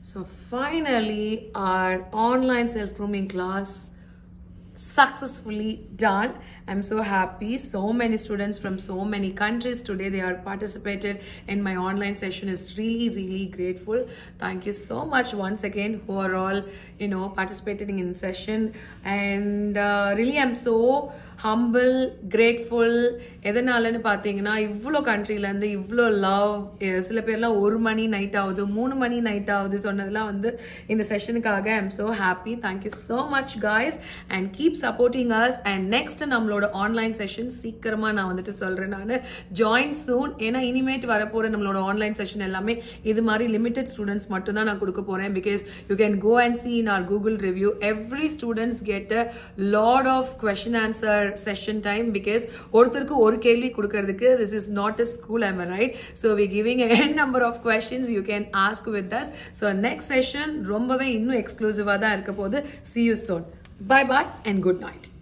So finally, our online self-grooming class successfully done. I'm so happy. So many students from so many countries today, they are participated in my online session. Is really grateful. Thank you so much once again who are all participating in session, and really I'm so humble, grateful. எதனாலன்னு பார்த்தீங்கன்னா இவ்வளோ கண்ட்ரிலேருந்து இவ்வளோ love, சில பேர்லாம் 1 மணி night ஆகுது, 3 மணி night ஆகுது சொன்னதெல்லாம் வந்து இந்த செஷனுக்காக. I am so happy. Thank you so much guys and keep supporting us. And next நம்மளோட ஆன்லைன் செஷன் சீக்கிரமாக நான் வந்துட்டு சொல்கிறேன். நான் ஜாயின் சூன். ஏன்னா இனிமேட் வரப்போகிற நம்மளோட ஆன்லைன் செஷன் எல்லாமே இது மாதிரி லிமிடெட் ஸ்டூடெண்ட்ஸ் மட்டும் தான் நான் கொடுக்க போகிறேன். Because you can go and see in our Google review. Every students get a lot of question answer session time because ஒருத்தருக்கு ஒரு கேள்வி கொடுக்கிறதுக்கு this is not a school, am I right? So we giving a n number of questions you can ask with us. So next session ரொம்பவே இன்னும் எக்ஸ்க்ளூசிவா தான் இருக்க போகுது. See you soon. Bye bye and good night.